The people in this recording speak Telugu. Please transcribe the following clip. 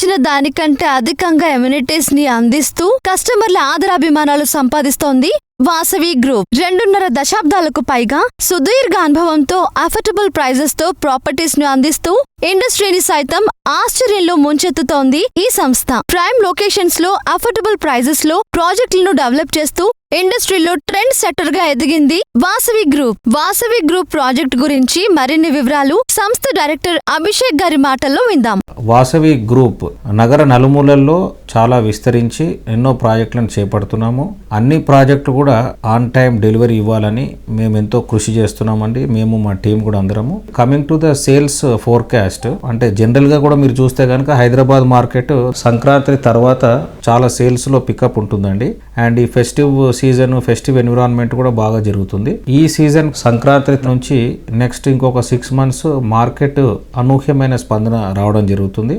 ఊహించిన దానికంటే అధికంగా ఎమ్యూనిటీస్ ని అందిస్తూ కస్టమర్ల ఆదరాభిమానాలు సంపాదిస్తోంది వాసవి గ్రూప్. 2.5 దశాబ్దాలకు పైగా సుదీర్ఘ అనుభవంతో అఫోర్డబుల్ ప్రైజెస్ తో ప్రాపర్టీస్ ను అందిస్తూ ఇండస్ట్రీని సైతం ఆశ్చర్యంలో ముంచెత్తుతోంది ఈ సంస్థ. ప్రైమ్ లొకేషన్స్ లో అఫోర్డబుల్ ప్రైజెస్ లో ప్రాజెక్టులను డెవలప్ చేస్తూ ఇండస్ట్రీలో ట్రెండ్ సెట్టర్ గా ఎదిగింది Vasavi group. Vasavi group project గురించి మరిన్ని వివరాలు సంస్థ డైరెక్టర్ అభిషేక్ గారి మాటల్లో విందాం. వాసవి గ్రూప్ నగర నలుమూలల్లో చాలా విస్తరించి ఎన్నో ప్రాజెక్టులను చేపడుతున్నాము. అన్ని ప్రాజెక్టులు కూడా ఆన్ టైం డెలివరీ ఇవ్వాలని మేము ఎంతో కృషి చేస్తున్నామండి. మేము మా టీం కూడా అందరము. Coming to the sales forecast, అంటే జనరల్ గా కూడా మీరు చూస్తే కనుక హైదరాబాద్ మార్కెట్ సంక్రాంతి తర్వాత చాలా సేల్స్ లో పికప్ ఉంటుందండి. అండ్ ఈ ఫెస్టివ్ ఎన్విరాన్మెంట్ కూడా బాగా జరుగుతుంది. ఈ సీజన్ సంక్రాంతి నుంచి నెక్స్ట్ ఇంకొక 6 months మార్కెట్ అనూహ్యమైన స్పందన రావడం జరుగుతుంది.